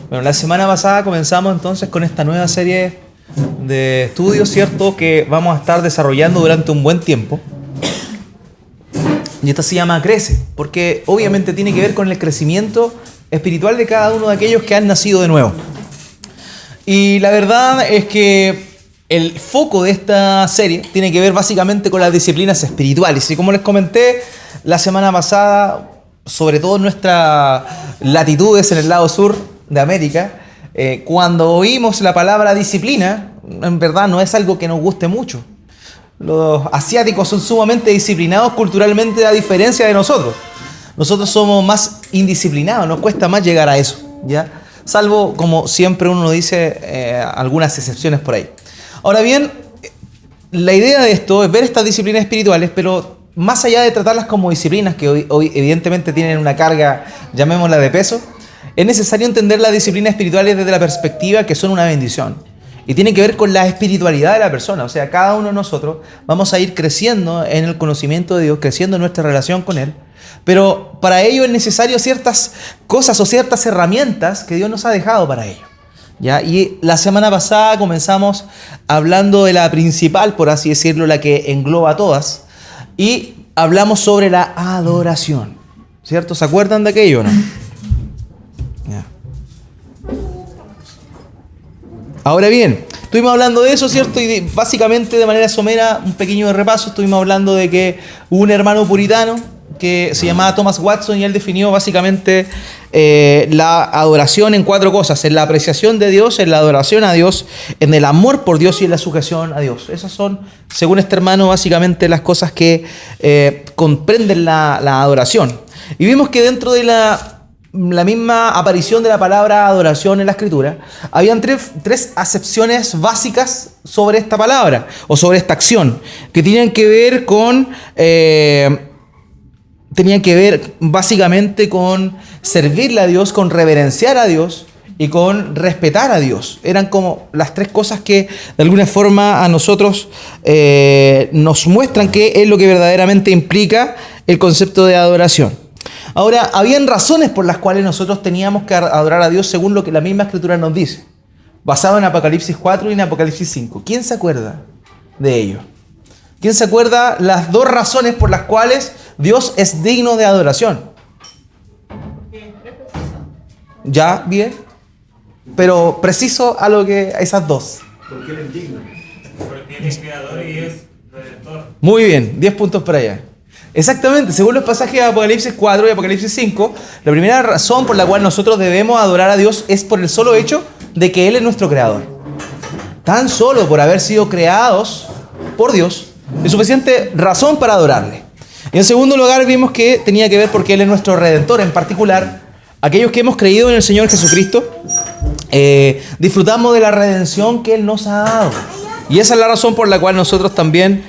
Bueno, la semana pasada comenzamos entonces con esta nueva serie de estudios, ¿cierto? Que vamos a estar desarrollando durante un buen tiempo. Y esta se llama Crece, porque obviamente tiene que ver con el crecimiento espiritual de cada uno de aquellos que han nacido de nuevo. Y la verdad es que el foco de esta serie tiene que ver básicamente con las disciplinas espirituales. Y como les comenté la semana pasada, sobre todo en nuestras latitudes en el lado sur de América, cuando oímos la palabra disciplina, en verdad no es algo que nos guste mucho. Los asiáticos son sumamente disciplinados culturalmente, a diferencia de nosotros. Nosotros somos más indisciplinados, nos cuesta más llegar a eso, ¿ya? Salvo, como siempre uno dice, algunas excepciones por ahí. Ahora bien, la idea de esto es ver estas disciplinas espirituales, pero más allá de tratarlas como disciplinas que hoy evidentemente tienen una carga, llamémosla de peso, es necesario entender las disciplinas espirituales desde la perspectiva que son una bendición. Y tienen que ver con la espiritualidad de la persona. O sea, cada uno de nosotros vamos a ir creciendo en el conocimiento de Dios, creciendo en nuestra relación con Él. Pero para ello es necesario ciertas cosas o ciertas herramientas que Dios nos ha dejado para ello, ¿ya? Y la semana pasada comenzamos hablando de la principal, por así decirlo, la que engloba a todas. Y hablamos sobre la adoración, ¿cierto? ¿Se acuerdan de aquello o no? Ya. Ahora bien, estuvimos hablando de eso, ¿cierto? Y básicamente de manera somera, un pequeño repaso, estuvimos hablando de que hubo un hermano puritano que se llamaba Thomas Watson y él definió básicamente la adoración en 4 cosas: en la apreciación de Dios, en la adoración a Dios, en el amor por Dios y en la sujeción a Dios. Esas son, según este hermano, básicamente las cosas que comprenden la adoración. Y vimos que dentro de la misma aparición de la palabra adoración en la Escritura, habían tres acepciones básicas sobre esta palabra o sobre esta acción, que tenían que ver con básicamente con servirle a Dios, con reverenciar a Dios y con respetar a Dios. Eran como las 3 cosas que de alguna forma a nosotros nos muestran qué es lo que verdaderamente implica el concepto de adoración. Ahora, habían razones por las cuales nosotros teníamos que adorar a Dios según lo que la misma Escritura nos dice, basado en Apocalipsis 4 y en Apocalipsis 5. ¿Quién se acuerda de ello? ¿Quién se acuerda las 2 razones por las cuales Dios es digno de adoración? Ya, bien. Pero preciso a lo que esas 2. Porque Él es digno. Porque Él es creador y es redentor. Muy bien, 10 puntos para allá. Exactamente, según los pasajes de Apocalipsis 4 y Apocalipsis 5, la primera razón por la cual nosotros debemos adorar a Dios es por el solo hecho de que Él es nuestro creador. Tan solo por haber sido creados por Dios es suficiente razón para adorarle. Y en segundo lugar vimos que tenía que ver porque Él es nuestro redentor. En particular, aquellos que hemos creído en el Señor Jesucristo, disfrutamos de la redención que Él nos ha dado. Y esa es la razón por la cual nosotros también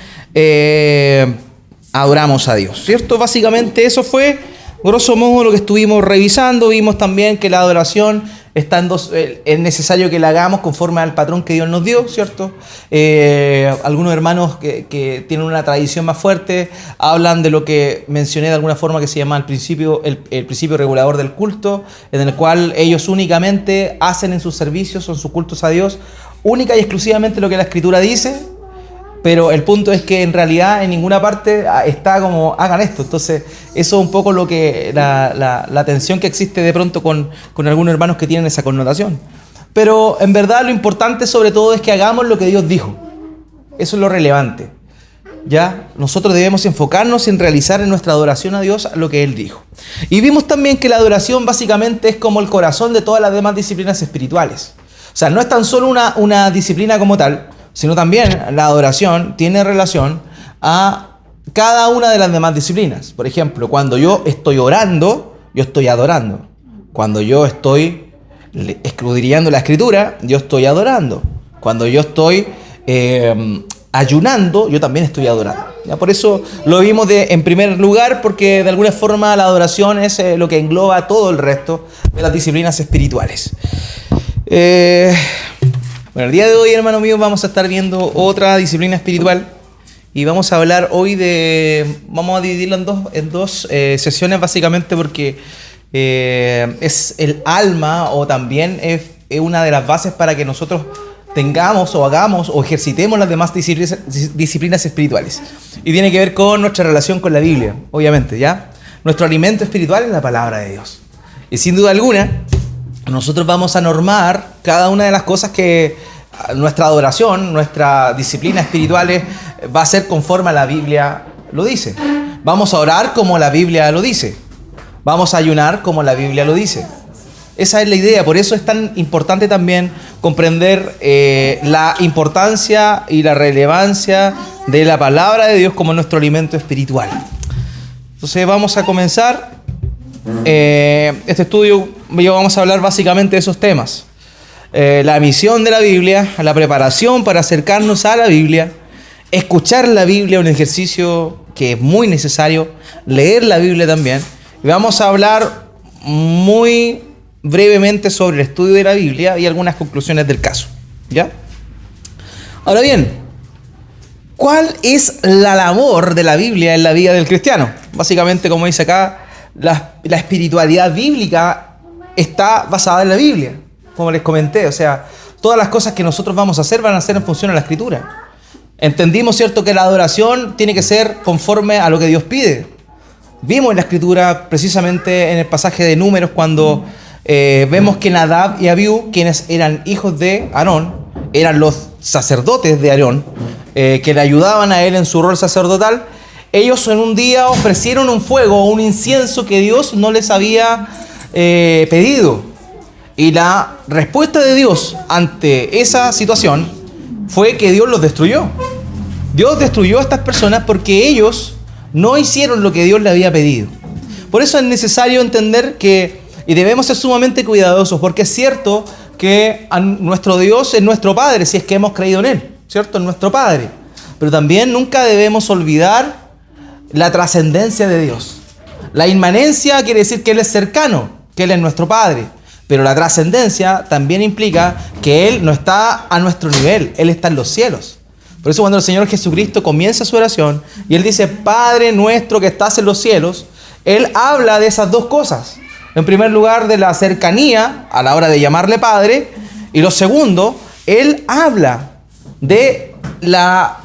adoramos a Dios, ¿cierto? Básicamente eso fue, grosso modo, lo que estuvimos revisando. Vimos también que la adoración está en 2, es necesario que la hagamos conforme al patrón que Dios nos dio, ¿cierto? Algunos hermanos que tienen una tradición más fuerte hablan de lo que mencioné de alguna forma, que se llama el principio regulador del culto, en el cual ellos únicamente hacen en sus servicios o en sus cultos a Dios única y exclusivamente lo que la Escritura dice. Pero el punto es que en realidad en ninguna parte está como hagan esto. Entonces eso es un poco lo que la tensión que existe de pronto con algunos hermanos que tienen esa connotación. Pero en verdad lo importante sobre todo es que hagamos lo que Dios dijo. Eso es lo relevante, ¿ya? Nosotros debemos enfocarnos en realizar en nuestra adoración a Dios lo que Él dijo. Y vimos también que la adoración básicamente es como el corazón de todas las demás disciplinas espirituales. O sea, no es tan solo una disciplina como tal, sino también la adoración tiene relación a cada una de las demás disciplinas. Por ejemplo, cuando yo estoy orando, yo estoy adorando. Cuando yo estoy escudriñando la Escritura, yo estoy adorando. Cuando yo estoy ayunando, yo también estoy adorando. ¿Ya? Por eso lo vimos en primer lugar, porque de alguna forma la adoración es lo que engloba todo el resto de las disciplinas espirituales. Bueno, el día de hoy, hermano mío, vamos a estar viendo otra disciplina espiritual y vamos a hablar hoy vamos a dividirlo en dos sesiones básicamente porque es el alma, o también es una de las bases para que nosotros tengamos o hagamos o ejercitemos las demás disciplinas espirituales. Y tiene que ver con nuestra relación con la Biblia, obviamente, ¿ya? Nuestro alimento espiritual es la palabra de Dios. Y sin duda alguna, nosotros vamos a normar cada una de las cosas que nuestra adoración, nuestra disciplina espiritual va a ser conforme a la Biblia lo dice. Vamos a orar como la Biblia lo dice. Vamos a ayunar como la Biblia lo dice. Esa es la idea. Por eso es tan importante también comprender la importancia y la relevancia de la palabra de Dios como nuestro alimento espiritual. Entonces vamos a comenzar este estudio. Vamos a hablar básicamente de esos temas. La misión de la Biblia, la preparación para acercarnos a la Biblia, escuchar la Biblia, un ejercicio que es muy necesario, leer la Biblia también. Y vamos a hablar muy brevemente sobre el estudio de la Biblia y algunas conclusiones del caso, ¿ya? Ahora bien, ¿cuál es la labor de la Biblia en la vida del cristiano? Básicamente, como dice acá, la espiritualidad bíblica está basada en la Biblia, como les comenté. O sea, todas las cosas que nosotros vamos a hacer van a ser en función a la Escritura. Entendimos, ¿cierto?, que la adoración tiene que ser conforme a lo que Dios pide. Vimos en la Escritura, precisamente en el pasaje de Números, cuando vemos que Nadab y Abiú, quienes eran hijos de Aarón, eran los sacerdotes de Aarón, que le ayudaban a él en su rol sacerdotal. Ellos en un día ofrecieron un fuego, un incienso que Dios no les había pedido. Y la respuesta de Dios ante esa situación fue que Dios los destruyó. Dios destruyó a estas personas porque ellos no hicieron lo que Dios le había pedido. Por eso es necesario entender que, y debemos ser sumamente cuidadosos, porque es cierto que nuestro Dios es nuestro Padre, si es que hemos creído en Él, ¿cierto? Es nuestro Padre. Pero también nunca debemos olvidar la trascendencia de Dios. La inmanencia quiere decir que Él es cercano, que Él es nuestro Padre. Pero la trascendencia también implica que Él no está a nuestro nivel, Él está en los cielos. Por eso cuando el Señor Jesucristo comienza su oración y Él dice, Padre nuestro que estás en los cielos, Él habla de esas dos cosas. En primer lugar, de la cercanía a la hora de llamarle Padre. Y lo segundo, Él habla de la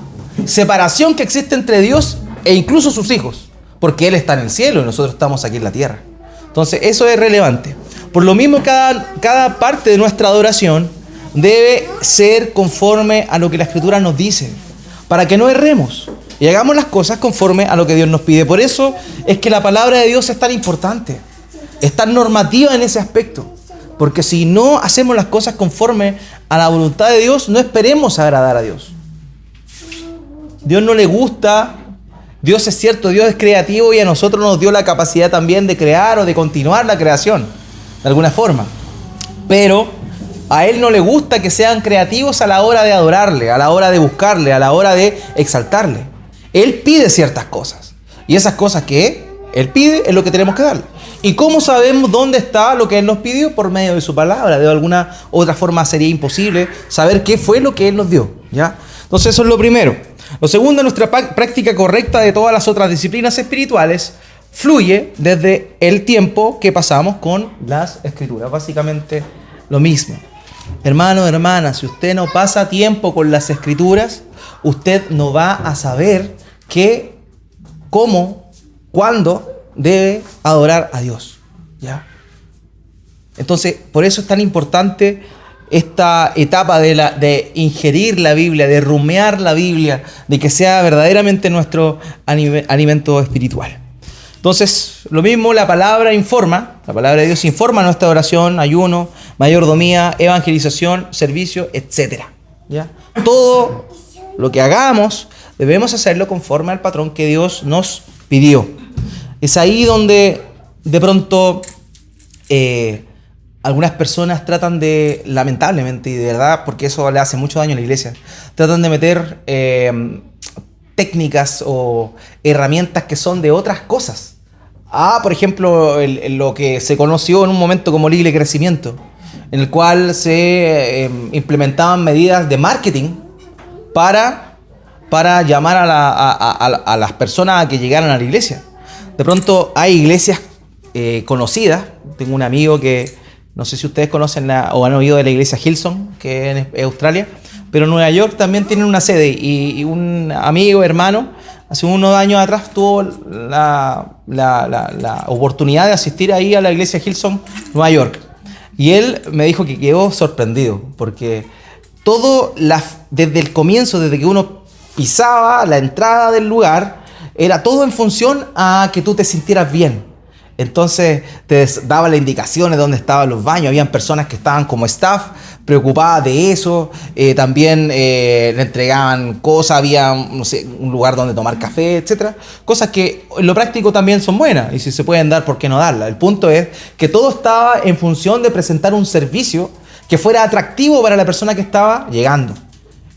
separación que existe entre Dios e incluso sus hijos. Porque Él está en el cielo y nosotros estamos aquí en la tierra. Entonces eso es relevante. Por lo mismo, cada parte de nuestra adoración debe ser conforme a lo que la Escritura nos dice, para que no erremos y hagamos las cosas conforme a lo que Dios nos pide. Por eso es que la palabra de Dios es tan importante, es tan normativa en ese aspecto, porque si no hacemos las cosas conforme a la voluntad de Dios, no esperemos agradar a Dios. Dios no le gusta. Dios es cierto, Dios es creativo y a nosotros nos dio la capacidad también de crear o de continuar la creación, de alguna forma. Pero a Él no le gusta que sean creativos a la hora de adorarle, a la hora de buscarle, a la hora de exaltarle. Él pide ciertas cosas. Y esas cosas que Él pide es lo que tenemos que darle. ¿Y cómo sabemos dónde está lo que Él nos pidió? Por medio de su palabra. De alguna otra forma sería imposible saber qué fue lo que Él nos dio, ¿ya? Entonces eso es lo primero. Lo segundo, nuestra práctica correcta de todas las otras disciplinas espirituales fluye desde el tiempo que pasamos con las Escrituras. Básicamente lo mismo. Hermano, hermana, si usted no pasa tiempo con las Escrituras, usted no va a saber qué, cómo, cuándo debe adorar a Dios, ¿ya? Entonces, por eso es tan importante esta etapa de ingerir la Biblia, de rumiar la Biblia, de que sea verdaderamente nuestro alimento espiritual. Entonces, lo mismo, la palabra de Dios informa nuestra oración, ayuno, mayordomía, evangelización, servicio, etc. ¿Ya? Todo lo que hagamos debemos hacerlo conforme al patrón que Dios nos pidió. Es ahí donde de pronto algunas personas tratan de, lamentablemente y de verdad, porque eso le hace mucho daño a la iglesia, tratan de meter técnicas o herramientas que son de otras cosas. Por ejemplo, lo que se conoció en un momento como libre crecimiento, en el cual se implementaban medidas de marketing para llamar a las personas a que llegaran a la iglesia. De pronto hay iglesias conocidas. Tengo un amigo que, no sé si ustedes conocen o han oído de la iglesia Hillsong, que es en Australia, pero en Nueva York también tienen una sede y un amigo, hermano, hace unos años atrás tuvo la oportunidad de asistir ahí a la iglesia Hillsong, Nueva York. Y él me dijo que quedó sorprendido, porque desde el comienzo, desde que uno pisaba la entrada del lugar, era todo en función a que tú te sintieras bien. Entonces te daba las indicaciones de dónde estaban los baños. Habían personas que estaban como staff preocupadas de eso. También le entregaban cosas, había, no sé, un lugar donde tomar café, etcétera. Cosas que en lo práctico también son buenas, y si se pueden dar, ¿por qué no darlas? El punto es que todo estaba en función de presentar un servicio que fuera atractivo para la persona que estaba llegando.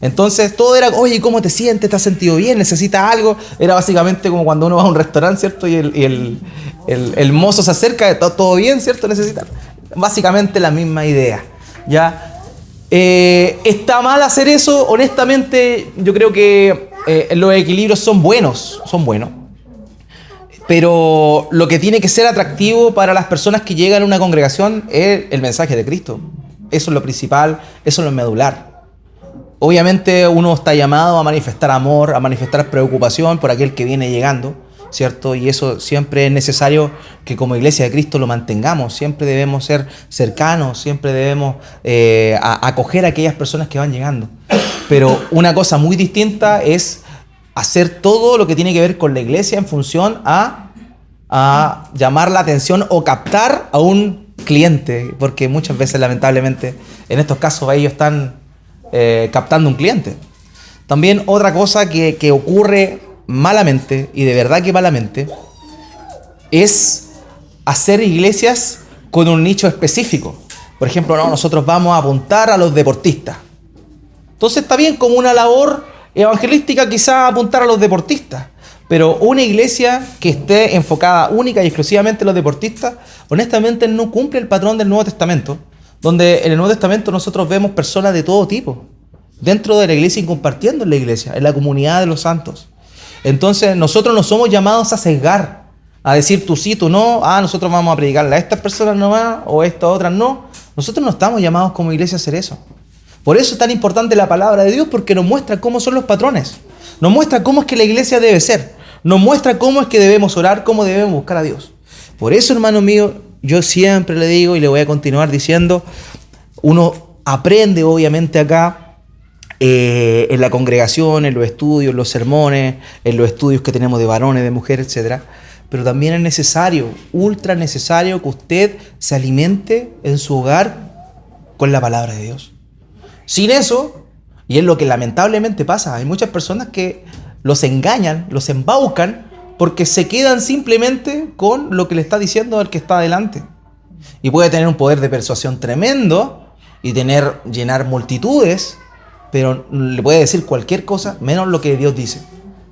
Entonces todo era, oye, ¿cómo te sientes? ¿Te has sentido bien? ¿Necesitas algo? Era básicamente como cuando uno va a un restaurante, ¿cierto? Y el mozo se acerca, ¿está todo bien, cierto? ¿Necesitas? Básicamente la misma idea, ¿ya? ¿Está mal hacer eso? Honestamente, yo creo que los equilibrios son buenos. Pero lo que tiene que ser atractivo para las personas que llegan a una congregación es el mensaje de Cristo. Eso es lo principal, eso es lo medular. Obviamente uno está llamado a manifestar amor, a manifestar preocupación por aquel que viene llegando, ¿cierto? Y eso siempre es necesario que como iglesia de Cristo lo mantengamos. Siempre debemos ser cercanos, siempre debemos acoger a aquellas personas que van llegando. Pero una cosa muy distinta es hacer todo lo que tiene que ver con la iglesia en función a llamar la atención o captar a un cliente, porque muchas veces lamentablemente en estos casos ellos están captando un cliente. También otra cosa que ocurre malamente, y de verdad que malamente, es hacer iglesias con un nicho específico. Por ejemplo, nosotros vamos a apuntar a los deportistas. Entonces está bien, como una labor evangelística quizás apuntar a los deportistas, pero una iglesia que esté enfocada única y exclusivamente en los deportistas, honestamente no cumple el patrón del Nuevo Testamento, donde en el Nuevo Testamento nosotros vemos personas de todo tipo dentro de la iglesia y compartiendo en la iglesia, en la comunidad de los santos. Entonces nosotros no somos llamados a sesgar, a decir tú sí, tú no, nosotros vamos a predicarle a estas personas nomás o a estas otras no. Nosotros no estamos llamados como iglesia a hacer eso. Por eso es tan importante la palabra de Dios, porque nos muestra cómo son los patrones, nos muestra cómo es que la iglesia debe ser, nos muestra cómo es que debemos orar, cómo debemos buscar a Dios. Por eso, hermano mío, yo siempre le digo y le voy a continuar diciendo, uno aprende obviamente acá en la congregación, en los estudios, en los sermones, en los estudios que tenemos de varones, de mujeres, etc. Pero también es necesario, ultra necesario, que usted se alimente en su hogar con la palabra de Dios. Sin eso, y es lo que lamentablemente pasa, hay muchas personas que los engañan, los embaucan, porque se quedan simplemente con lo que le está diciendo el que está adelante. Y puede tener un poder de persuasión tremendo y llenar multitudes, pero le puede decir cualquier cosa menos lo que Dios dice.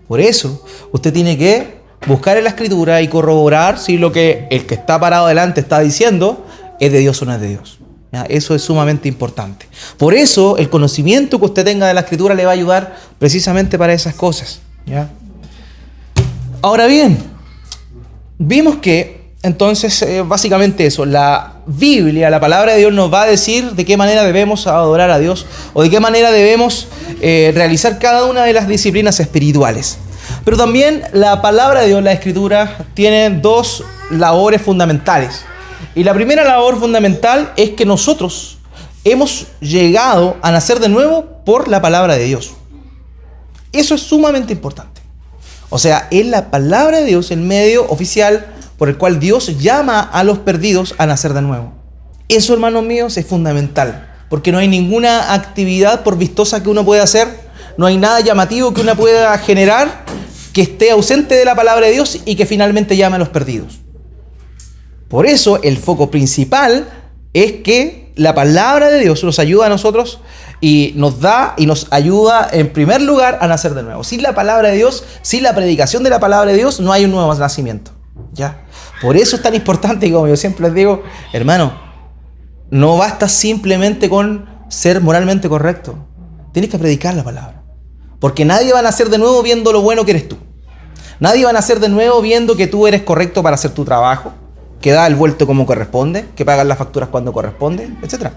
Por eso, usted tiene que buscar en la Escritura y corroborar si lo que el que está parado adelante está diciendo es de Dios o no es de Dios. ¿Ya? Eso es sumamente importante. Por eso, el conocimiento que usted tenga de la Escritura le va a ayudar precisamente para esas cosas. ¿Ya? Ahora bien, vimos que entonces básicamente eso, la Biblia, la palabra de Dios nos va a decir de qué manera debemos adorar a Dios o de qué manera debemos realizar cada una de las disciplinas espirituales. Pero también la palabra de Dios, la Escritura, tiene dos labores fundamentales. Y la primera labor fundamental es que nosotros hemos llegado a nacer de nuevo por la palabra de Dios. Eso es sumamente importante. O sea, es la palabra de Dios el medio oficial por el cual Dios llama a los perdidos a nacer de nuevo. Eso, hermanos míos, es fundamental, porque no hay ninguna actividad por vistosa que uno pueda hacer, no hay nada llamativo que uno pueda generar que esté ausente de la palabra de Dios y que finalmente llame a los perdidos. Por eso, el foco principal es que la palabra de Dios nos ayuda a nosotros y nos da y nos ayuda en primer lugar a nacer de nuevo. Sin la palabra de Dios, sin la predicación de la palabra de Dios, no hay un nuevo nacimiento. ¿Ya? Por eso es tan importante, y como yo siempre les digo, hermano, no basta simplemente con ser moralmente correcto. Tienes que predicar la palabra. Porque nadie va a nacer de nuevo viendo lo bueno que eres tú. Nadie va a nacer de nuevo viendo que tú eres correcto para hacer tu trabajo. que da el vuelto como corresponde, que paga las facturas cuando corresponde, etc.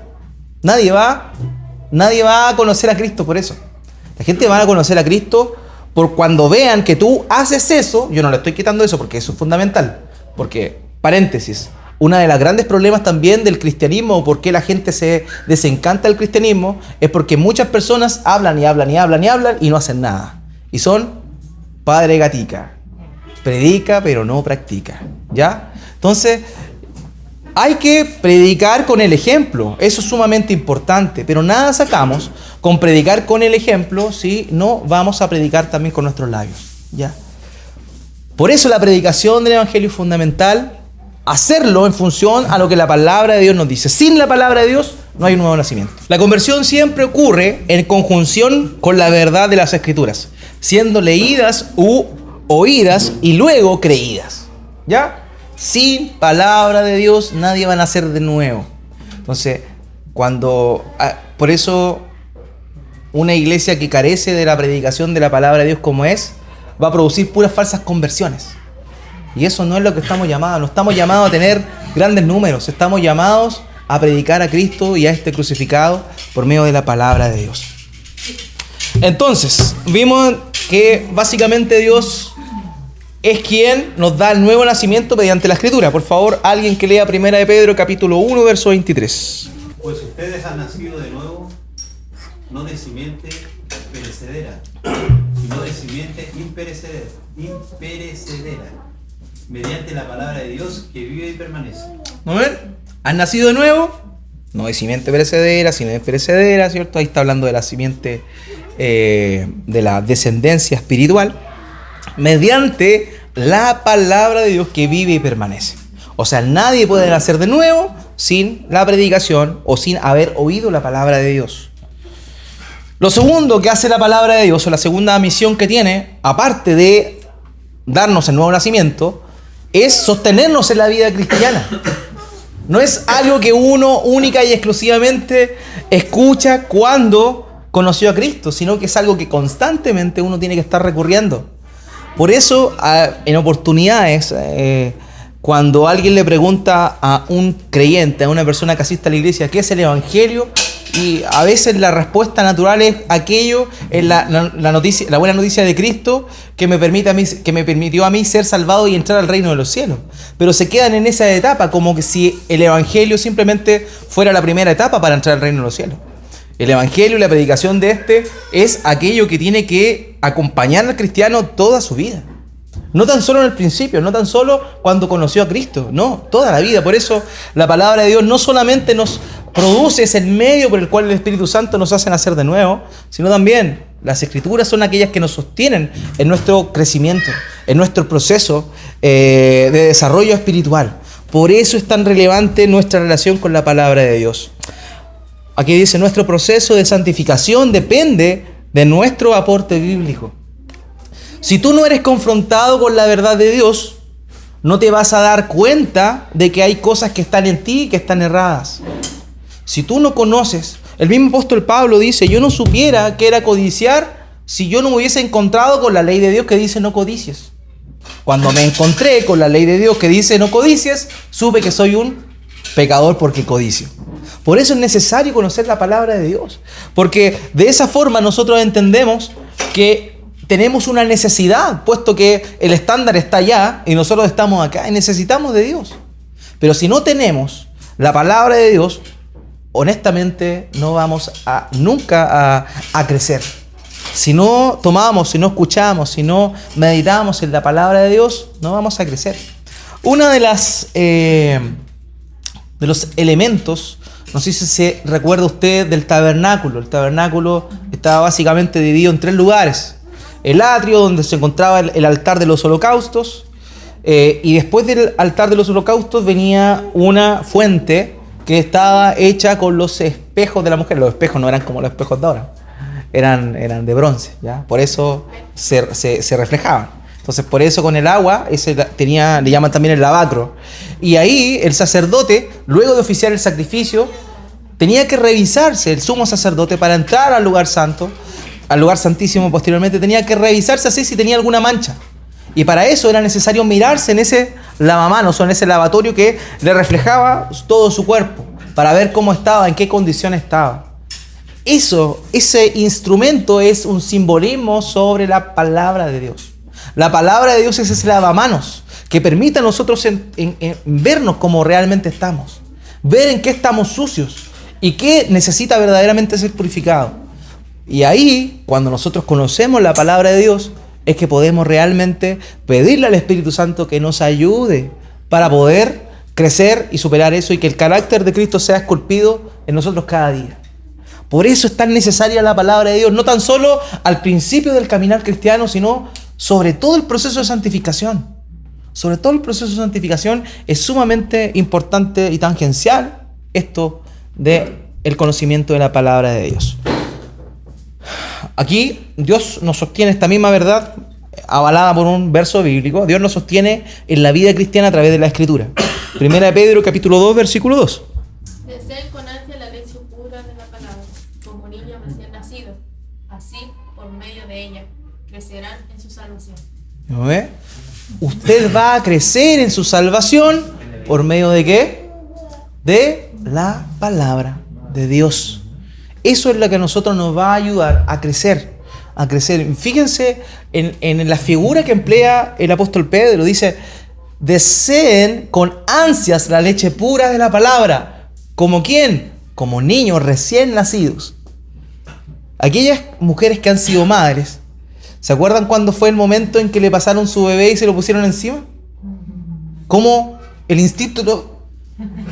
Nadie va a conocer a Cristo por eso. La gente va a conocer a Cristo por cuando vean que tú haces eso. Yo no le estoy quitando eso porque eso es fundamental. Porque, paréntesis, uno de los grandes problemas también del cristianismo, o por qué la gente se desencanta del cristianismo, es porque muchas personas hablan y no hacen nada. Y son padre gatica. Predica pero no practica. ¿Ya? Entonces, hay que predicar con el ejemplo. Eso es sumamente importante. Pero nada sacamos con predicar con el ejemplo si no vamos a predicar también con nuestros labios. ¿Ya? Por eso la predicación del Evangelio es fundamental. Hacerlo en función a lo que la palabra de Dios nos dice. Sin la palabra de Dios no hay un nuevo nacimiento. La conversión siempre ocurre en conjunción con la verdad de las Escrituras, siendo leídas u oídas y luego creídas. ¿Ya? Sin palabra de Dios nadie va a nacer de nuevo. Entonces, por eso una iglesia que carece de la predicación de la palabra de Dios como es, va a producir puras falsas conversiones. Y eso no es lo que estamos llamados. No estamos llamados a tener grandes números. Estamos llamados a predicar a Cristo y a este crucificado por medio de la palabra de Dios. Entonces, vimos que básicamente Dios es quien nos da el nuevo nacimiento mediante la Escritura. Por favor, alguien que lea 1 de Pedro capítulo 1, verso 23. Pues ustedes han nacido de nuevo, no de simiente perecedera, sino de simiente imperecedera, mediante la palabra de Dios que vive y permanece. ¿No ven? ¿Han nacido de nuevo? No de simiente perecedera, sino de perecedera, ¿cierto? Ahí está hablando de la simiente, de la descendencia espiritual, mediante la palabra de Dios que vive y permanece. O sea, nadie puede nacer de nuevo sin la predicación o sin haber oído la palabra de Dios. Lo segundo que hace la palabra de Dios, o la segunda misión que tiene, aparte de darnos el nuevo nacimiento, es sostenernos en la vida cristiana. No es algo que uno única y exclusivamente escucha cuando conoció a Cristo, sino que es algo que constantemente uno tiene que estar recurriendo. Por eso, en oportunidades, cuando alguien le pregunta a un creyente, a una persona que asiste a la iglesia, ¿qué es el Evangelio? Y a veces la respuesta natural es aquello, es la buena noticia de Cristo que me permitió a mí ser salvado y entrar al reino de los cielos. Pero se quedan en esa etapa como que si el Evangelio simplemente fuera la primera etapa para entrar al reino de los cielos. El Evangelio y la predicación de este es aquello que tiene que acompañar al cristiano toda su vida. No tan solo en el principio, no tan solo cuando conoció a Cristo, no, toda la vida. Por eso la palabra de Dios no solamente nos produce ese medio por el cual el Espíritu Santo nos hace nacer de nuevo, sino también las Escrituras son aquellas que nos sostienen en nuestro crecimiento, en nuestro proceso de desarrollo espiritual. Por eso es tan relevante nuestra relación con la palabra de Dios. Aquí dice, nuestro proceso de santificación depende de nuestro aporte bíblico. Si tú no eres confrontado con la verdad de Dios, no te vas a dar cuenta de que hay cosas que están en ti y que están erradas. Si tú no conoces, el mismo apóstol Pablo dice, yo no supiera qué era codiciar si yo no me hubiese encontrado con la ley de Dios que dice no codicies. Cuando me encontré con la ley de Dios que dice no codicies, supe que soy un pecador porque codicio. Por eso es necesario conocer la palabra de Dios, porque de esa forma nosotros entendemos que tenemos una necesidad, puesto que el estándar está allá y nosotros estamos acá y necesitamos de Dios. Pero si no tenemos la palabra de Dios, honestamente no vamos nunca a crecer. Si no tomamos, si no escuchamos, si no meditamos en la palabra de Dios, no vamos a crecer. Una de los elementos, no sé si se recuerda usted del tabernáculo. El tabernáculo estaba básicamente dividido en 3 lugares. El atrio, donde se encontraba el altar de los holocaustos, y después del altar de los holocaustos venía una fuente que estaba hecha con los espejos de la mujer. Los espejos no eran como los espejos de ahora, eran de bronce, ¿ya? Por eso se reflejaban. Entonces, por eso con el agua le llaman también el lavacro. Y ahí el sacerdote, luego de oficiar el sacrificio, tenía que revisarse, el sumo sacerdote, para entrar al lugar santo, al lugar santísimo posteriormente, tenía que revisarse así si tenía alguna mancha. Y para eso era necesario mirarse en ese lavamanos o en ese lavatorio que le reflejaba todo su cuerpo, para ver cómo estaba, en qué condición estaba. Ese instrumento es un simbolismo sobre la palabra de Dios. La palabra de Dios es ese lavamanos que permite a nosotros en vernos como realmente estamos, ver en qué estamos sucios y qué necesita verdaderamente ser purificado. Y ahí, cuando nosotros conocemos la palabra de Dios, es que podemos realmente pedirle al Espíritu Santo que nos ayude para poder crecer y superar eso y que el carácter de Cristo sea esculpido en nosotros cada día. Por eso es tan necesaria la palabra de Dios, no tan solo al principio del caminar cristiano, sino sobre todo el proceso de santificación. Sobre todo el proceso de santificación es sumamente importante y tangencial esto del conocimiento de la palabra de Dios. Aquí Dios nos sostiene esta misma verdad, avalada por un verso bíblico. Dios nos sostiene en la vida cristiana a través de la Escritura. Primera de Pedro, capítulo 2, versículo 2. Deseen con ansia la leche pura de la palabra, como niños recién nacidos. Así, por medio de ella, crecerán en su salvación. ¿No ve? Usted va a crecer en su salvación por medio de ¿qué? De la palabra de Dios. Eso es lo que a nosotros nos va a ayudar a crecer. A crecer. Fíjense en la figura que emplea el apóstol Pedro. Dice, deseen con ansias la leche pura de la palabra. ¿Como quién? Como niños recién nacidos. Aquellas mujeres que han sido madres, ¿se acuerdan cuando fue el momento en que le pasaron su bebé y se lo pusieron encima? ¿Cómo el instinto,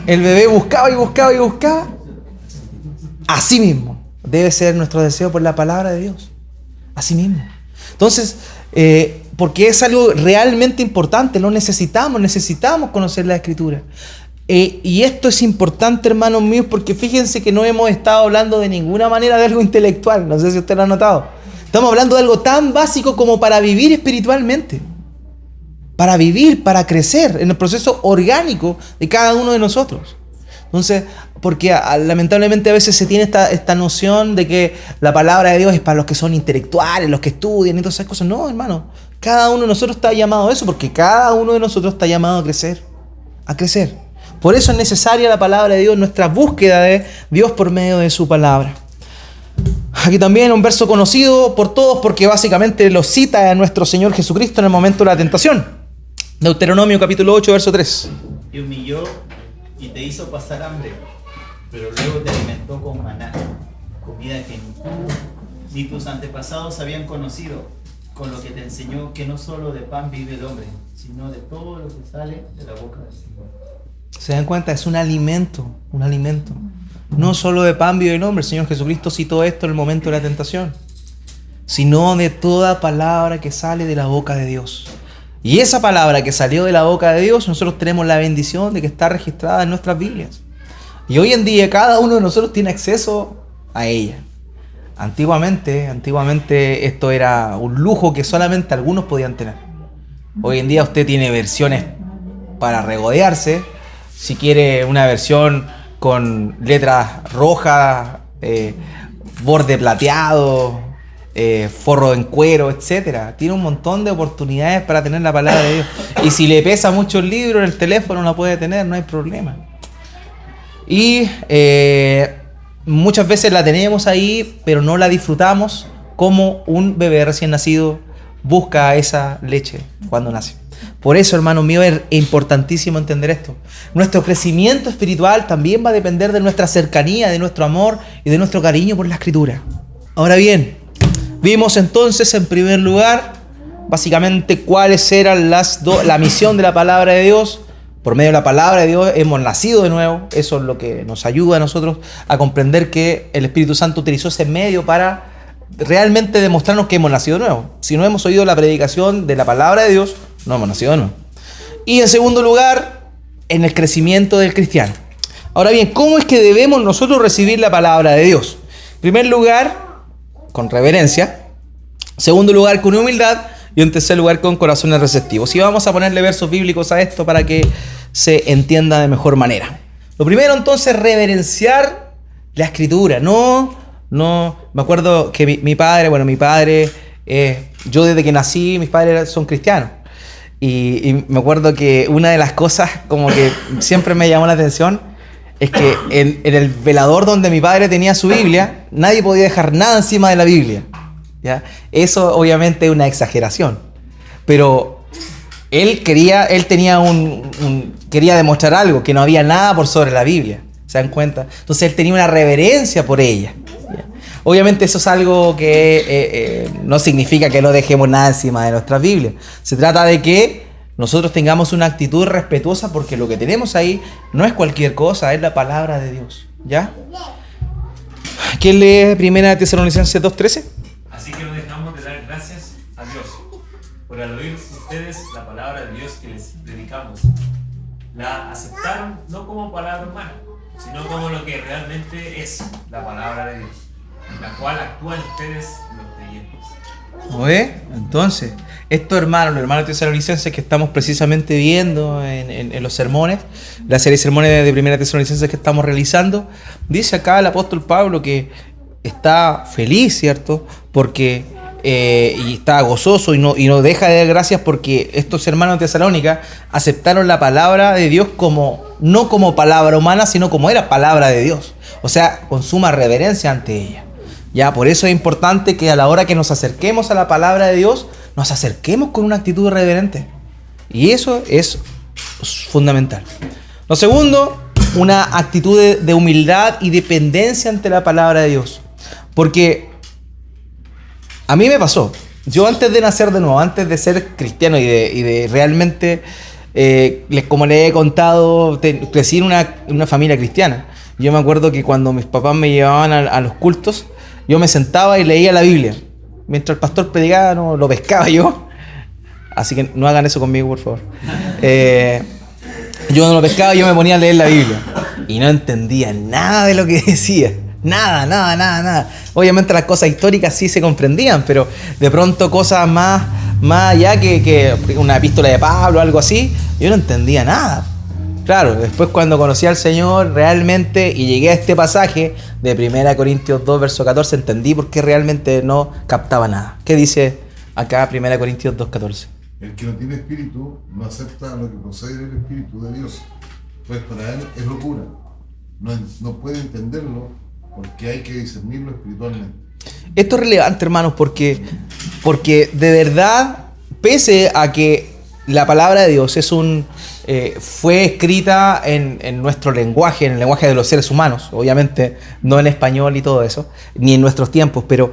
el bebé buscaba y buscaba y buscaba? Así mismo debe ser nuestro deseo por la palabra de Dios. Así mismo. Entonces, porque es algo realmente importante, lo necesitamos conocer la Escritura. Y esto es importante, hermanos míos, porque fíjense que no hemos estado hablando de ninguna manera de algo intelectual. No sé si usted lo ha notado. Estamos hablando de algo tan básico como para vivir espiritualmente. Para vivir, para crecer en el proceso orgánico de cada uno de nosotros. Entonces, porque lamentablemente a veces se tiene esta noción de que la palabra de Dios es para los que son intelectuales, los que estudian y todas esas cosas. No, hermano. Cada uno de nosotros está llamado a eso, porque cada uno de nosotros está llamado a crecer. A crecer. Por eso es necesaria la palabra de Dios, nuestra búsqueda de Dios por medio de su palabra. Aquí también un verso conocido por todos porque básicamente lo cita a nuestro Señor Jesucristo en el momento de la tentación. Deuteronomio capítulo 8, verso 3. Te humilló y te hizo pasar hambre, pero luego te alimentó con maná, comida que ni tus antepasados habían conocido, con lo que te enseñó que no solo de pan vive el hombre, sino de todo lo que sale de la boca del Señor. ¿Se dan cuenta? Es un alimento, un alimento. No solo de pan vive el hombre. El Señor Jesucristo citó esto en el momento de la tentación, sino de toda palabra que sale de la boca de Dios. Y esa palabra que salió de la boca de Dios, nosotros tenemos la bendición de que está registrada en nuestras Biblias. Y hoy en día cada uno de nosotros tiene acceso a ella. Antiguamente esto era un lujo que solamente algunos podían tener. Hoy en día usted tiene versiones para regodearse. Si quiere una versión con letras rojas, borde plateado, forro en cuero, etc. Tiene un montón de oportunidades para tener la palabra de Dios. Y si le pesa mucho el libro, en el teléfono la puede tener, no hay problema. Y muchas veces la tenemos ahí, pero no la disfrutamos como un bebé recién nacido busca esa leche cuando nace. Por eso, hermanos míos, es importantísimo entender esto. Nuestro crecimiento espiritual también va a depender de nuestra cercanía, de nuestro amor y de nuestro cariño por la Escritura. Ahora bien, vimos entonces en primer lugar, básicamente, cuáles eran la misión de la palabra de Dios. Por medio de la palabra de Dios hemos nacido de nuevo. Eso es lo que nos ayuda a nosotros a comprender que el Espíritu Santo utilizó ese medio para realmente demostrarnos que hemos nacido de nuevo. Si no hemos oído la predicación de la palabra de Dios, no hemos nacido de nuevo. Y en segundo lugar, en el crecimiento del cristiano. Ahora bien, ¿cómo es que debemos nosotros recibir la palabra de Dios? En primer lugar, con reverencia. En segundo lugar, con humildad. Y en tercer lugar, con corazones receptivos. Y vamos a ponerle versos bíblicos a esto para que se entienda de mejor manera. Lo primero, entonces, reverenciar la Escritura. Me acuerdo que mi padre, yo desde que nací, mis padres son cristianos. Y me acuerdo que una de las cosas como que siempre me llamó la atención es que en el velador donde mi padre tenía su Biblia, nadie podía dejar nada encima de la Biblia, ¿ya? Eso obviamente es una exageración, pero él quería demostrar algo, que no había nada por sobre la Biblia, ¿se dan cuenta? Entonces él tenía una reverencia por ella, ¿ya? Obviamente eso es algo que no significa que no dejemos nada encima de nuestras Biblias. Se trata de que nosotros tengamos una actitud respetuosa, porque lo que tenemos ahí no es cualquier cosa, es la palabra de Dios, ¿ya? ¿Quién lee 1 Tesalonicenses 2:13? Así que no dejamos de dar gracias a Dios por al oír ustedes la palabra de Dios que les predicamos. La aceptaron no como palabra humana, sino como lo que realmente es la palabra de Dios, la cual actúan ustedes los creyentes. ¿Oye? Entonces, estos hermanos, los hermanos tesalonicenses que estamos precisamente viendo en los sermones, la serie de sermones de 1 Tesalonicenses que estamos realizando, dice acá el apóstol Pablo que está feliz, ¿cierto? Porque y está gozoso y no deja de dar gracias porque estos hermanos de Tesalónica aceptaron la palabra de Dios no como palabra humana, sino como era palabra de Dios. O sea, con suma reverencia ante ella. Ya, por eso es importante que a la hora que nos acerquemos a la palabra de Dios, nos acerquemos con una actitud reverente. Y eso es fundamental. Lo segundo, una actitud de humildad y dependencia ante la palabra de Dios. Porque a mí me pasó. Yo antes de nacer de nuevo, antes de ser cristiano y de realmente, como les he contado, crecí en una familia cristiana. Yo me acuerdo que cuando mis papás me llevaban a los cultos, yo me sentaba y leía la Biblia. Mientras el pastor predicaba, no lo pescaba yo. Así que no hagan eso conmigo, por favor. Yo no lo pescaba, yo me ponía a leer la Biblia. Y no entendía nada de lo que decía. Nada. Obviamente las cosas históricas sí se comprendían, pero de pronto cosas más allá que una epístola de Pablo o algo así, yo no entendía nada. Claro, después cuando conocí al Señor realmente y llegué a este pasaje de 1 Corintios 2, verso 14, entendí por qué realmente no captaba nada. ¿Qué dice acá 1 Corintios 2, 14? El que no tiene espíritu no acepta lo que procede del espíritu de Dios, pues para él es locura. No puede entenderlo porque hay que discernirlo espiritualmente. Esto es relevante, hermanos, porque de verdad, pese a que la palabra de Dios fue escrita en nuestro lenguaje, en el lenguaje de los seres humanos, obviamente no en español y todo eso, ni en nuestros tiempos, pero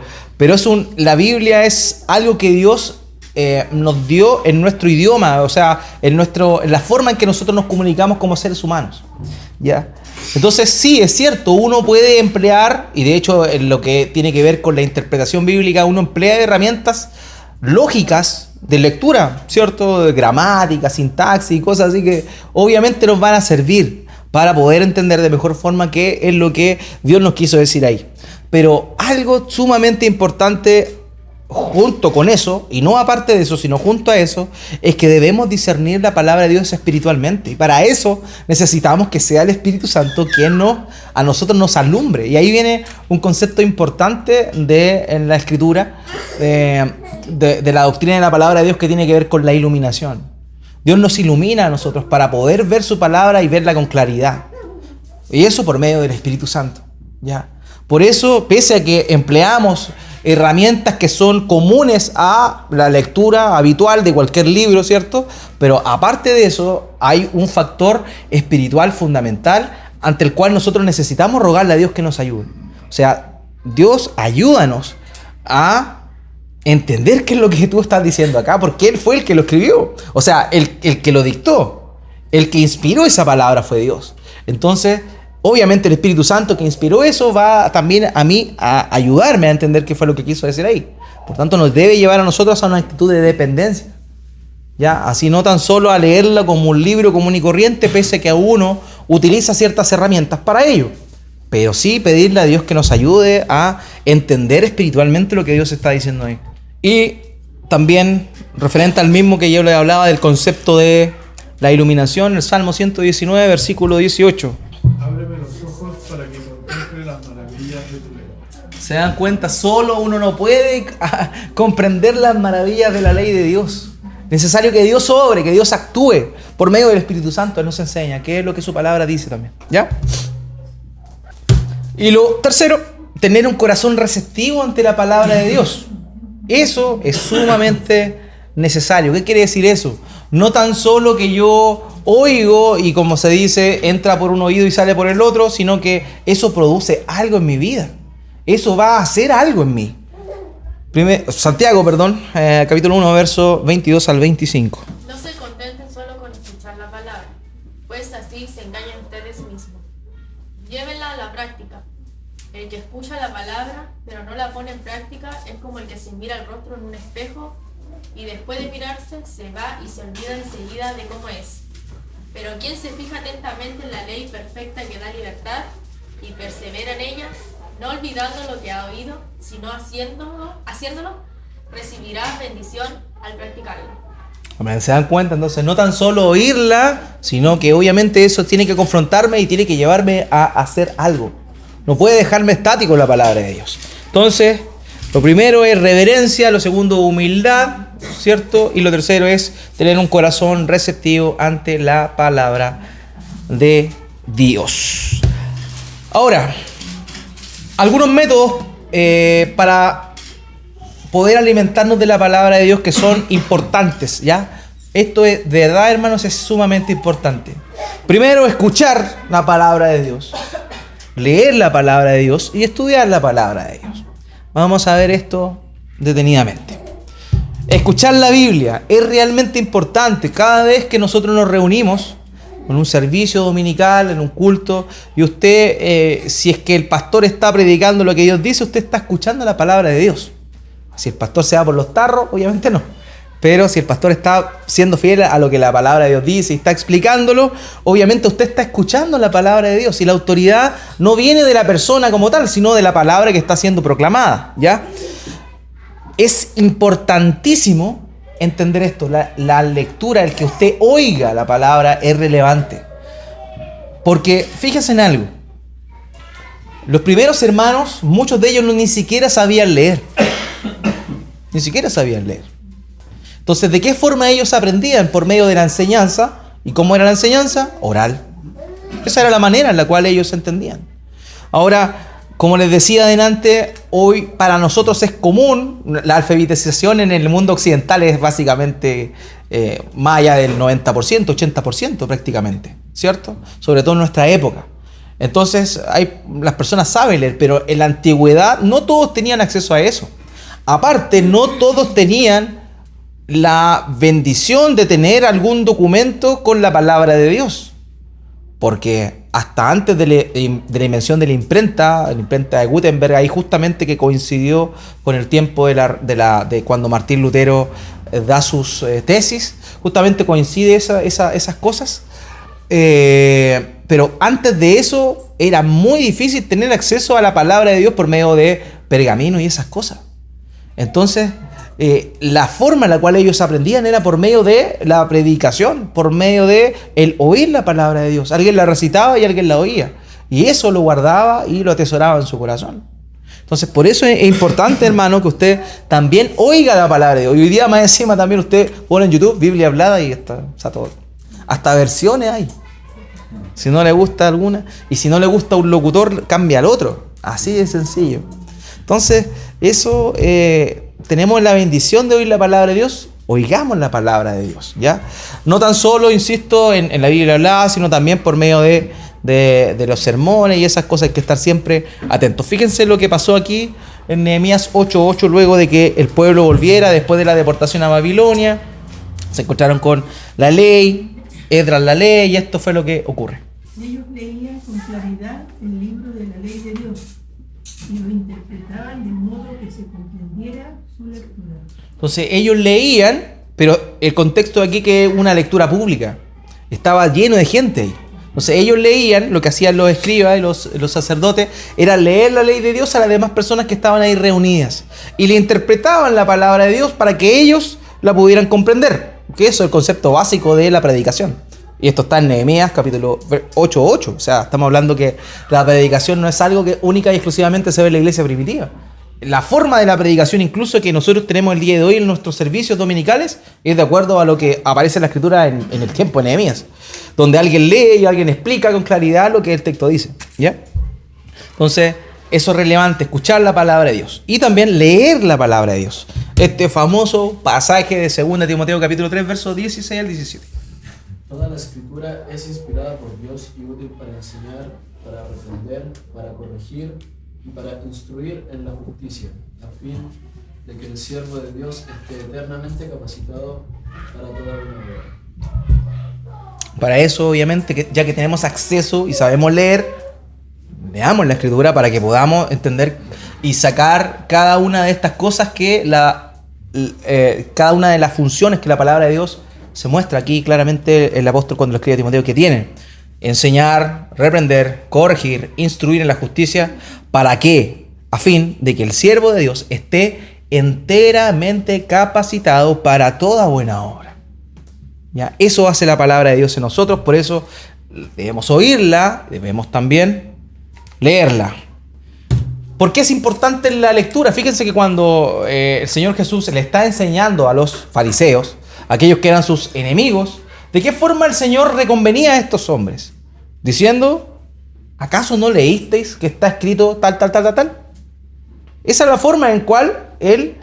la Biblia es algo que Dios nos dio en nuestro idioma, o sea, en la forma en que nosotros nos comunicamos como seres humanos, ¿ya? Entonces sí, es cierto, uno puede emplear, y de hecho en lo que tiene que ver con la interpretación bíblica, uno emplea herramientas lógicas de lectura, ¿cierto? De gramática, sintaxis y cosas así que obviamente nos van a servir para poder entender de mejor forma qué es lo que Dios nos quiso decir ahí. Pero algo sumamente importante junto con eso, y no aparte de eso, sino junto a eso, es que debemos discernir la palabra de Dios espiritualmente. Y para eso necesitamos que sea el Espíritu Santo quien a nosotros nos alumbre. Y ahí viene un concepto importante en la Escritura, de la doctrina de la palabra de Dios, que tiene que ver con la iluminación. Dios nos ilumina a nosotros para poder ver su palabra y verla con claridad. Y eso por medio del Espíritu Santo, ¿ya? Por eso, pese a que empleamos herramientas que son comunes a la lectura habitual de cualquier libro, ¿cierto? Pero aparte de eso, hay un factor espiritual fundamental ante el cual nosotros necesitamos rogarle a Dios que nos ayude. O sea, Dios, ayúdanos a entender qué es lo que tú estás diciendo acá, porque Él fue el que lo escribió. O sea, el que lo dictó, el que inspiró esa palabra fue Dios. Entonces, obviamente el Espíritu Santo que inspiró eso va también a mí a ayudarme a entender qué fue lo que quiso decir ahí. Por tanto, nos debe llevar a nosotros a una actitud de dependencia. ¿Ya? Así no tan solo a leerla como un libro común y corriente, pese a que uno utiliza ciertas herramientas para ello. Pero sí pedirle a Dios que nos ayude a entender espiritualmente lo que Dios está diciendo ahí. Y también, referente al mismo que yo le hablaba del concepto de la iluminación, el Salmo 119, versículo 18. Ábreme los ojos para que contemple las maravillas de tu ley. ¿Se dan cuenta? Solo uno no puede comprender las maravillas de la ley de Dios. Necesario que Dios obre, que Dios actúe por medio del Espíritu Santo. Él nos enseña, que es lo que su palabra dice también. ¿Ya? Y lo tercero, tener un corazón receptivo ante la palabra de Dios. Eso es sumamente necesario. ¿Qué quiere decir eso? No tan solo que yo oigo y, como se dice, entra por un oído y sale por el otro, sino que eso produce algo en mi vida. Eso va a hacer algo en mí. Santiago, capítulo 1, verso 22 al 25. No se contenten solo con escuchar la palabra, pues así se engañan ustedes mismos. Llévenla a la práctica. El que escucha la palabra, pero no la pone en práctica, es como el que se mira el rostro en un espejo y después de mirarse se va y se olvida enseguida de cómo es. Pero quien se fija atentamente en la ley perfecta que da libertad y persevera en ella, no olvidando lo que ha oído, sino haciéndolo, recibirá bendición al practicarlo. Amén. ¿Se dan cuenta? Entonces, no tan solo oírla, sino que obviamente eso tiene que confrontarme y tiene que llevarme a hacer algo. No puede dejarme estático la palabra de Dios. Entonces, lo primero es reverencia, lo segundo humildad, ¿cierto? Y lo tercero es tener un corazón receptivo ante la palabra de Dios. Ahora, algunos métodos para poder alimentarnos de la palabra de Dios que son importantes, ¿ya? Esto es, de verdad, hermanos, es sumamente importante. Primero, escuchar la palabra de Dios, leer la palabra de Dios y estudiar la palabra de Dios. Vamos a ver esto detenidamente. Escuchar la Biblia es realmente importante. Cada vez que nosotros nos reunimos en un servicio dominical, en un culto, y usted, si es que el pastor está predicando lo que Dios dice, usted está escuchando la palabra de Dios. Si el pastor se va por los tarros, obviamente no. Pero si el pastor está siendo fiel a lo que la palabra de Dios dice y está explicándolo, obviamente usted está escuchando la palabra de Dios. Y la autoridad no viene de la persona como tal, sino de la palabra que está siendo proclamada, ¿ya? Es importantísimo entender esto. La lectura, el que usted oiga la palabra es relevante. Porque fíjense en algo. Los primeros hermanos, muchos de ellos ni siquiera sabían leer. Ni siquiera sabían leer. Entonces, ¿de qué forma ellos aprendían? Por medio de la enseñanza. ¿Y cómo era la enseñanza? Oral. Esa era la manera en la cual ellos entendían. Ahora, como les decía adelante, hoy para nosotros es común, la alfabetización en el mundo occidental es básicamente más allá del 90%, 80% prácticamente, ¿cierto? Sobre todo en nuestra época. Entonces, las personas saben leer, pero en la antigüedad no todos tenían acceso a eso. Aparte, no todos tenían la bendición de tener algún documento con la palabra de Dios. Porque hasta antes de la invención de la imprenta de Gutenberg, ahí justamente que coincidió con el tiempo de cuando Martín Lutero da sus tesis, justamente coincide esas cosas. Pero antes de eso era muy difícil tener acceso a la palabra de Dios por medio de pergaminos y esas cosas. Entonces, la forma en la cual ellos aprendían era por medio de la predicación, por medio de el oír la palabra de Dios. Alguien la recitaba y alguien la oía. Y eso lo guardaba y lo atesoraba en su corazón. Entonces, por eso es importante, hermano, que usted también oiga la palabra de Dios. Y hoy día, más encima, también usted pone en YouTube Biblia hablada y está todo. Hasta versiones hay. Si no le gusta alguna, y si no le gusta un locutor, cambia al otro. Así de sencillo. Entonces, eso, tenemos la bendición de oír la palabra de Dios, oigamos la palabra de Dios, ¿ya? No tan solo, insisto, en la Biblia hablada, sino también por medio de los sermones y esas cosas, hay que estar siempre atentos. Fíjense lo que pasó aquí en Nehemías 8:8, luego de que el pueblo volviera después de la deportación a Babilonia. Se encontraron con la ley, Esdras la ley, y esto fue lo que ocurre. Ellos leían con claridad el libro de la ley de Dios y lo interpretaban de modo que se comprendiera su lectura. Entonces ellos leían, pero el contexto de aquí que es una lectura pública. Estaba lleno de gente ahí. Entonces ellos leían, lo que hacían los escribas y los sacerdotes, era leer la ley de Dios a las demás personas que estaban ahí reunidas. Y le interpretaban la palabra de Dios para que ellos la pudieran comprender. Que eso es el concepto básico de la predicación. Y esto está en Nehemías capítulo 8:8. O sea, estamos hablando que la predicación no es algo que única y exclusivamente se ve en la iglesia primitiva. la forma de la predicación incluso que nosotros tenemos el día de hoy en nuestros servicios dominicales es de acuerdo a lo que aparece en la Escritura en el tiempo de Nehemías, donde alguien lee y alguien explica con claridad lo que el texto dice, ¿ya? Entonces, eso es relevante, escuchar la palabra de Dios y también leer la palabra de Dios. Este famoso pasaje de 2 Timoteo capítulo 3, versos 16 al 17. Toda la escritura es inspirada por Dios y útil para enseñar, para reprender, para corregir y para instruir en la justicia, a fin de que el siervo de Dios esté eternamente capacitado para toda buena obra. Para eso, obviamente, ya que tenemos acceso y sabemos leer, leamos la Escritura para que podamos entender y sacar cada una de estas cosas que cada una de las funciones que la palabra de Dios se muestra aquí claramente el apóstol cuando lo escribe a Timoteo que tiene. Enseñar, reprender, corregir, instruir en la justicia. ¿Para qué? A fin de que el siervo de Dios esté enteramente capacitado para toda buena obra. ¿Ya? Eso hace la palabra de Dios en nosotros, por eso debemos oírla, debemos también leerla. ¿Por qué es importante la lectura? Fíjense que cuando el Señor Jesús le está enseñando a los fariseos, aquellos que eran sus enemigos, ¿de qué forma el Señor reconvenía a estos hombres? Diciendo, ¿acaso no leísteis que está escrito tal? Esa es la forma en cual Él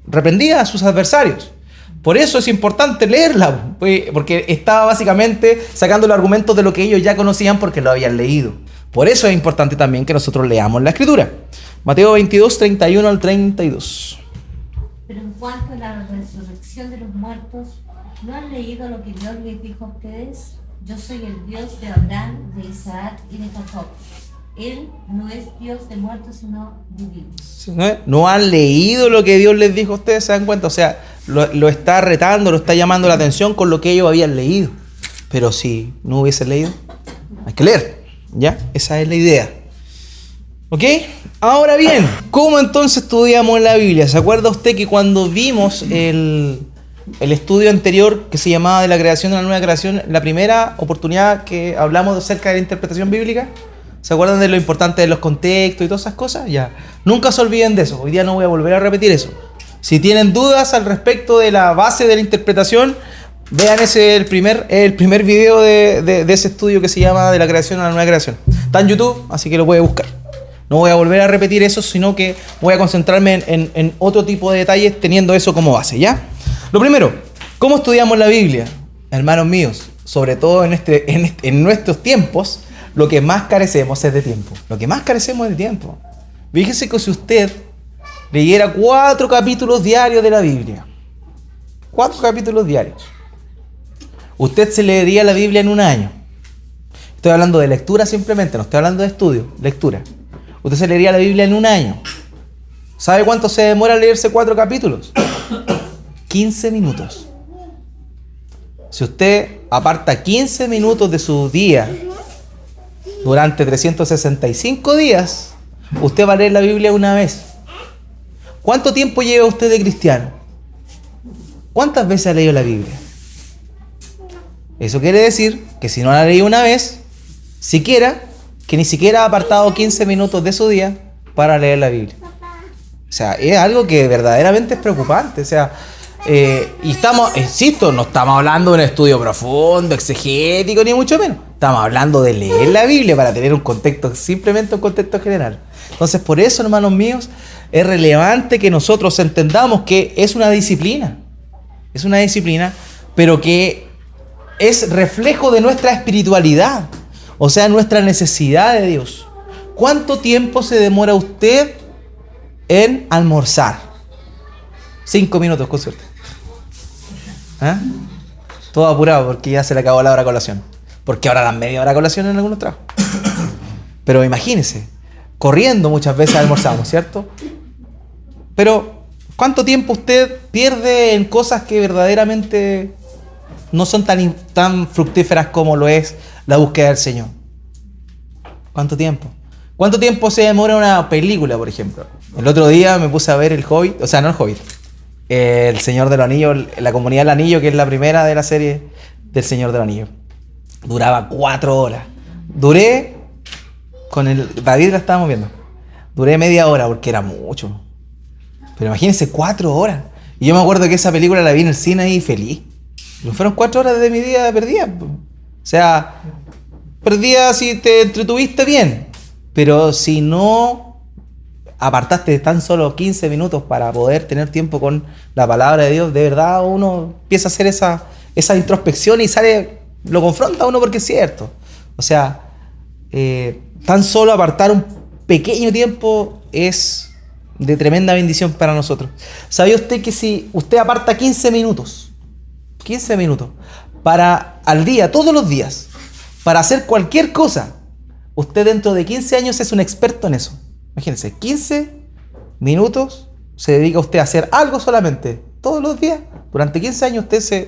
reprendía a sus adversarios. Por eso es importante leerla, porque estaba básicamente sacando los argumentos de lo que ellos ya conocían porque lo habían leído. Por eso es importante también que nosotros leamos la Escritura. Mateo 22, 31 al 32. Pero en cuanto a la resurrección de los muertos, ¿no han leído lo que Dios les dijo a ustedes? Yo soy el Dios de Abraham, de Isaac y de Jacob. Él no es Dios de muertos, sino de vivos. ¿No han leído lo que Dios les dijo a ustedes? ¿Se dan cuenta? O sea, lo está retando, lo está llamando la atención con lo que ellos habían leído. Pero si no hubiesen leído, hay que leer. ¿Ya? Esa es la idea. ¿Ok? Ahora bien, ¿cómo entonces estudiamos la Biblia? ¿Se acuerda usted que cuando vimos el estudio anterior que se llamaba de la creación de la nueva creación, la primera oportunidad que hablamos acerca de la interpretación bíblica? ¿Se acuerdan de lo importante de los contextos y todas esas cosas? Ya. Nunca se olviden de eso. Hoy día no voy a volver a repetir eso. Si tienen dudas al respecto de la base de la interpretación, vean el primer video de ese estudio que se llama de la creación a la nueva creación. Está en YouTube, así que lo puede buscar. No voy a volver a repetir eso, sino que voy a concentrarme en otro tipo de detalles teniendo eso como base, ¿ya? Lo primero, ¿cómo estudiamos la Biblia? Hermanos míos, sobre todo en nuestros tiempos, lo que más carecemos es de tiempo. Lo que más carecemos es de tiempo. Fíjese que si usted leyera 4 capítulos diarios de la Biblia, 4 capítulos diarios, usted se leería la Biblia en un año. Estoy hablando de lectura simplemente, no estoy hablando de estudio, lectura. Usted se leería la Biblia en un año. ¿Sabe cuánto se demora leerse 4 capítulos? 15 minutos. Si usted aparta 15 minutos de su día durante 365 días, usted va a leer la Biblia una vez. ¿Cuánto tiempo lleva usted de cristiano? ¿Cuántas veces ha leído la Biblia? Eso quiere decir que si no la ha leído una vez, que ni siquiera ha apartado 15 minutos de su día para leer la Biblia. O sea, es algo que verdaderamente es preocupante. O sea, y insisto, no estamos hablando de un estudio profundo, exegético, ni mucho menos. Estamos hablando de leer la Biblia para tener un contexto, simplemente un contexto general. Entonces, por eso, hermanos míos, es relevante que nosotros entendamos que es una disciplina. Es una disciplina, pero que es reflejo de nuestra espiritualidad. O sea, nuestra necesidad de Dios. ¿Cuánto tiempo se demora usted en almorzar? 5 minutos, con suerte. ¿Ah? Todo apurado porque ya se le acabó la hora de colación. Porque ahora dan media hora de colación en algunos trabajos. Pero imagínense, corriendo muchas veces almorzamos, ¿cierto? Pero, ¿cuánto tiempo usted pierde en cosas que verdaderamente no son tan fructíferas como lo es la búsqueda del Señor? ¿Cuánto tiempo? ¿Cuánto tiempo se demora una película, por ejemplo? El otro día me puse a ver El Hobbit, o sea, no El Hobbit, El Señor de los Anillos, La Comunidad del Anillo, que es la primera de la serie del Señor de los Anillos. Duraba 4 horas. David la estábamos viendo. Duré media hora porque era mucho. Pero imagínense 4 horas. Y yo me acuerdo que esa película la vi en el cine y feliz. No fueron 4 horas de mi día perdidas. O sea, perdidas si te entretuviste bien. Pero si no apartaste tan solo 15 minutos para poder tener tiempo con la palabra de Dios, de verdad uno empieza a hacer esa introspección y lo confronta a uno porque es cierto. O sea, tan solo apartar un pequeño tiempo es de tremenda bendición para nosotros. ¿Sabía usted que si usted aparta 15 minutos al día, todos los días, para hacer cualquier cosa, usted dentro de 15 años es un experto en eso? Imagínense, 15 minutos se dedica usted a hacer algo solamente, todos los días, durante 15 años usted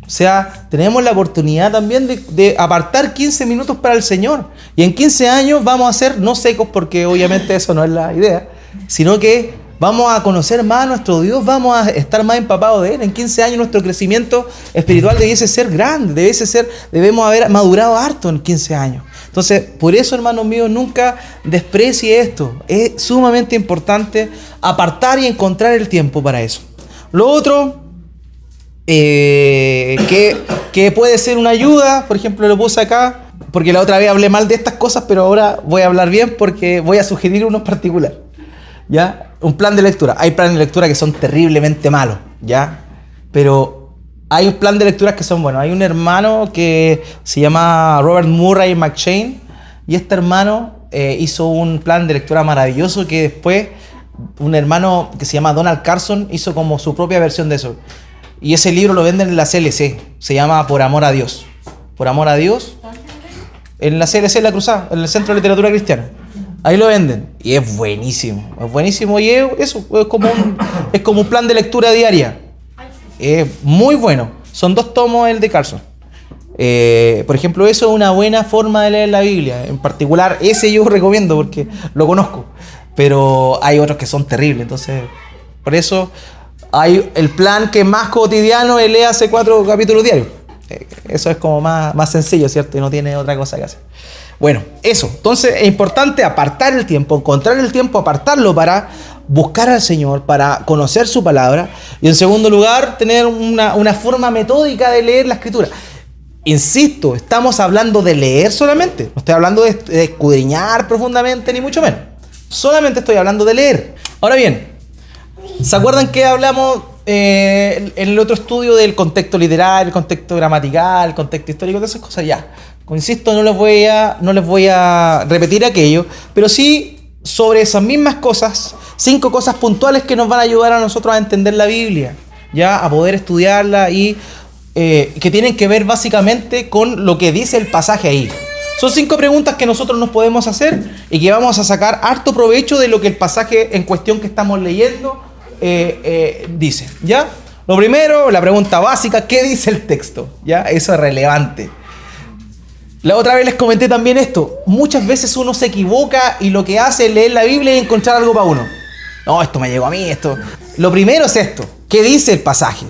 o sea, tenemos la oportunidad también de apartar 15 minutos para el Señor. Y en 15 años vamos a ser no secos, porque obviamente eso no es la idea, sino que vamos a conocer más a nuestro Dios, vamos a estar más empapados de Él. En 15 años nuestro crecimiento espiritual debiese ser grande, debemos haber madurado harto en 15 años. Entonces, por eso, hermanos míos, nunca desprecie esto. Es sumamente importante apartar y encontrar el tiempo para eso. Lo otro, que puede ser una ayuda, por ejemplo, lo puse acá, porque la otra vez hablé mal de estas cosas, pero ahora voy a hablar bien porque voy a sugerir uno en particular, ¿ya? Un plan de lectura. Hay planes de lectura que son terriblemente malos, ¿ya? Pero hay un plan de lecturas que son buenos. Hay un hermano que se llama Robert Murray McCheyne, y este hermano hizo un plan de lectura maravilloso que después un hermano que se llama Donald Carson hizo como su propia versión de eso. Y ese libro lo venden en la CLC. Se llama Por Amor a Dios. Por Amor a Dios. En la CLC, en La Cruzada, en el Centro de Literatura Cristiana. Ahí lo venden. Y es buenísimo. Es buenísimo. Y es como un plan de lectura diaria. Es muy bueno. Son 2 tomos el de Carson. Por ejemplo, eso es una buena forma de leer la Biblia. En particular, ese yo recomiendo porque lo conozco. Pero hay otros que son terribles. Entonces, por eso hay el plan que es más cotidiano, es léase 4 capítulos diarios. Eso es como más sencillo, ¿cierto? Y no tiene otra cosa que hacer. Bueno, eso. Entonces es importante apartar el tiempo, encontrar el tiempo, apartarlo para buscar al Señor, para conocer su palabra. Y en segundo lugar, tener una forma metódica de leer la Escritura. Insisto, estamos hablando de leer solamente. No estoy hablando de escudriñar profundamente, ni mucho menos. Solamente estoy hablando de leer. Ahora bien, ¿se acuerdan que hablamos en el otro estudio del contexto literario, el contexto gramatical, el contexto histórico, todas esas cosas? Ya. Insisto, no les voy a repetir aquello, pero sí sobre esas mismas cosas, 5 cosas puntuales que nos van a ayudar a nosotros a entender la Biblia, ya, a poder estudiarla y que tienen que ver básicamente con lo que dice el pasaje ahí. Son 5 preguntas que nosotros nos podemos hacer y que vamos a sacar harto provecho de lo que el pasaje en cuestión que estamos leyendo dice, ¿ya? Lo primero, la pregunta básica, ¿qué dice el texto? ¿Ya? Eso es relevante. La otra vez les comenté también esto. Muchas veces uno se equivoca y lo que hace es leer la Biblia y encontrar algo para uno. No, esto me llegó a mí, esto. Lo primero es esto. ¿Qué dice el pasaje?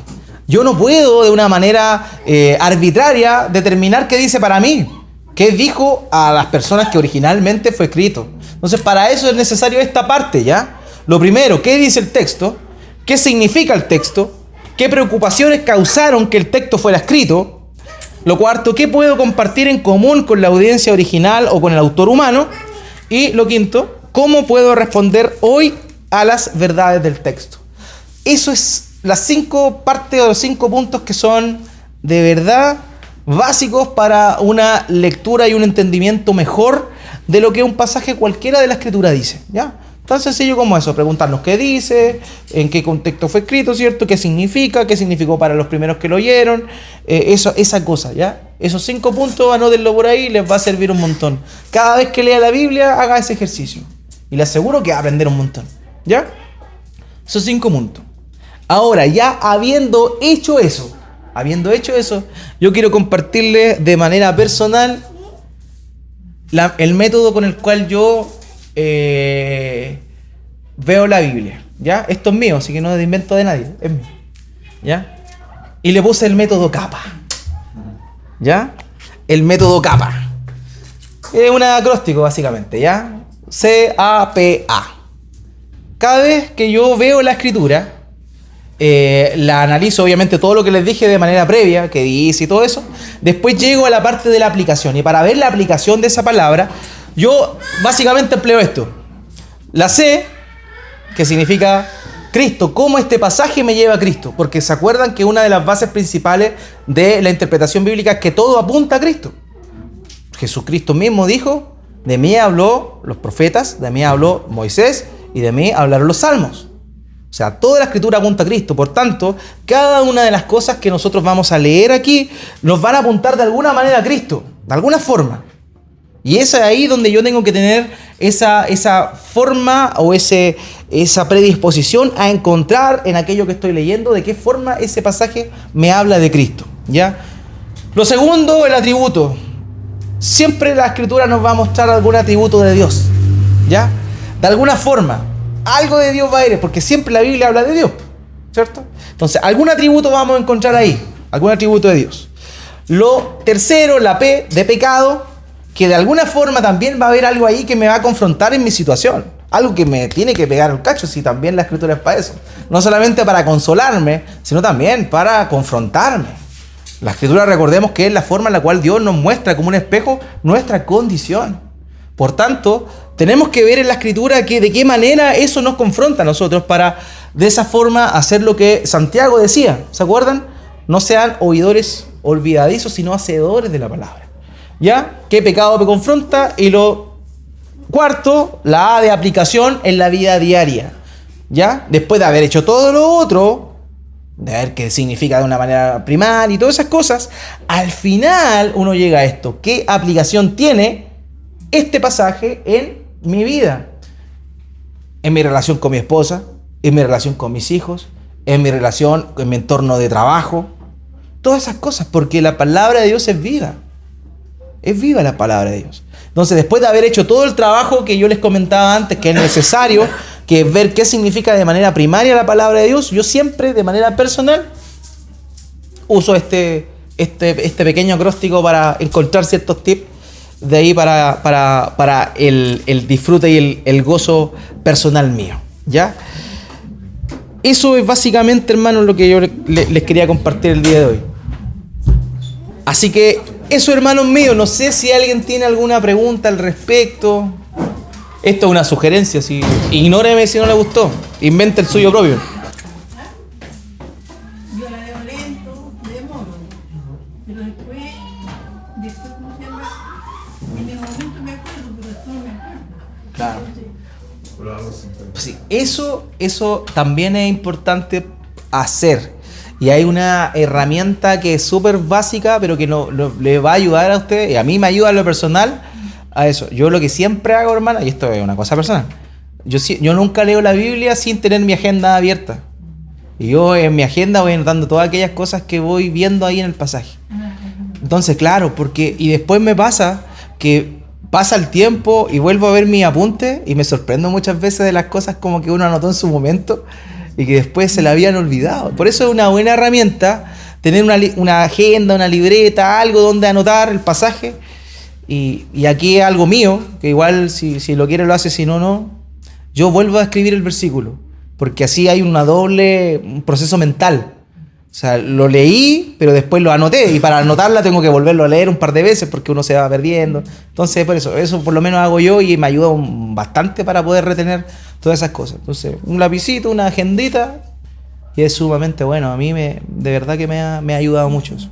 Yo no puedo de una manera arbitraria determinar qué dice para mí. ¿Qué dijo a las personas que originalmente fue escrito? Entonces, para eso es necesario esta parte, ¿ya? Lo primero, ¿qué dice el texto? ¿Qué significa el texto? ¿Qué preocupaciones causaron que el texto fuera escrito? Lo cuarto, ¿qué puedo compartir en común con la audiencia original o con el autor humano? Y lo quinto, ¿cómo puedo responder hoy a las verdades del texto? Eso es las 5 partes o los 5 puntos que son de verdad básicos para una lectura y un entendimiento mejor de lo que un pasaje cualquiera de la Escritura dice, ¿ya? Tan sencillo como eso, preguntarnos qué dice, en qué contexto fue escrito, ¿cierto? ¿Qué significa? ¿Qué significó para los primeros que lo oyeron? Esa cosa, ¿ya? Esos 5 puntos, anótenlo por ahí, les va a servir un montón. Cada vez que lea la Biblia, haga ese ejercicio. Y le aseguro que va a aprender un montón, ¿ya? Esos 5 puntos. Ahora, ya habiendo hecho eso, yo quiero compartirles de manera personal el método con el cual yo veo la Biblia, ¿ya? Esto es mío, así que no es de invento de nadie, es mío, ¿ya? Y le puse el método CAPA, ¿ya? El método CAPA. Es un acróstico, básicamente, ¿ya? C-A-P-A. cada vez que yo veo la escritura, la analizo obviamente todo lo que les dije de manera previa, que dice y todo eso, después llego a la parte de la aplicación, y para ver la aplicación de esa palabra, yo básicamente empleo esto. La C, que significa Cristo, cómo este pasaje me lleva a Cristo, porque se acuerdan que una de las bases principales de la interpretación bíblica es que todo apunta a Cristo. Jesucristo mismo dijo, de mí habló los profetas, de mí habló Moisés y de mí hablaron los salmos. O sea, toda la escritura apunta a Cristo. Por tanto, cada una de las cosas que nosotros vamos a leer aquí nos van a apuntar de alguna manera a Cristo, de alguna forma. Y es ahí donde yo tengo que tener esa forma o esa predisposición a encontrar en aquello que estoy leyendo de qué forma ese pasaje me habla de Cristo, ¿ya? Lo segundo, el atributo. Siempre la escritura nos va a mostrar algún atributo de Dios, ¿ya? De alguna forma, algo de Dios va a ir, porque siempre la Biblia habla de Dios, ¿cierto? Entonces, algún atributo vamos a encontrar ahí, algún atributo de Dios. Lo tercero, la P, de pecado, que de alguna forma también va a haber algo ahí que me va a confrontar en mi situación. Algo que me tiene que pegar el cacho, si también la escritura es para eso. No solamente para consolarme, sino también para confrontarme. La escritura, recordemos que es la forma en la cual Dios nos muestra como un espejo nuestra condición. Por tanto, tenemos que ver en la escritura que de qué manera eso nos confronta a nosotros para de esa forma hacer lo que Santiago decía. ¿Se acuerdan? No sean oidores olvidadizos, sino hacedores de la palabra. ¿Ya? ¿Qué pecado me confronta? Y lo cuarto, la A de aplicación en la vida diaria. ¿Ya? Después de haber hecho todo lo otro, de ver qué significa de una manera primaria y todas esas cosas, al final uno llega a esto. ¿Qué aplicación tiene este pasaje en mi vida? En mi relación con mi esposa, en mi relación con mis hijos, en mi relación, en mi entorno de trabajo. Todas esas cosas, porque la palabra de Dios es viva. Es viva la palabra de Dios. Entonces, después de haber hecho todo el trabajo que yo les comentaba antes, que es necesario, que es ver qué significa de manera primaria la palabra de Dios, yo siempre, de manera personal, uso este pequeño acróstico para encontrar ciertos tips de ahí para el disfrute y el gozo personal mío, ¿ya? Eso es básicamente, hermanos, lo que yo les quería compartir el día de hoy. Así que eso, hermanos míos, no sé si alguien tiene alguna pregunta al respecto. Esto es una sugerencia, si ignóreme si no le gustó, invente el suyo propio. Yo la leo lento, de modo, pero después ¿cómo se llama? En el momento me acuerdo, pero después no me acuerdo. Claro. Entonces, Sí, eso también es importante hacer. Y hay una herramienta que es súper básica, pero que le va a ayudar a usted, y a mí me ayuda en lo personal a eso. Yo lo que siempre hago, hermana, y esto es una cosa personal, yo nunca leo la Biblia sin tener mi agenda abierta. Y yo en mi agenda voy anotando todas aquellas cosas que voy viendo ahí en el pasaje. Entonces, claro, y después me pasa que pasa el tiempo y vuelvo a ver mi apunte y me sorprendo muchas veces de las cosas como que uno anotó en su momento y que después se la habían olvidado. Por eso es una buena herramienta tener una agenda, una libreta, algo donde anotar el pasaje. Y aquí es algo mío, que igual si lo quiere lo hace, si no, no. Yo vuelvo a escribir el versículo, porque así hay un proceso mental. O sea, lo leí, pero después lo anoté, y para anotarla tengo que volverlo a leer un par de veces porque uno se va perdiendo. Entonces, por eso por lo menos hago yo y me ayuda bastante para poder retener todas esas cosas. Entonces, un lapicito, una agendita, y es sumamente bueno. A mí de verdad que me ha ayudado mucho eso.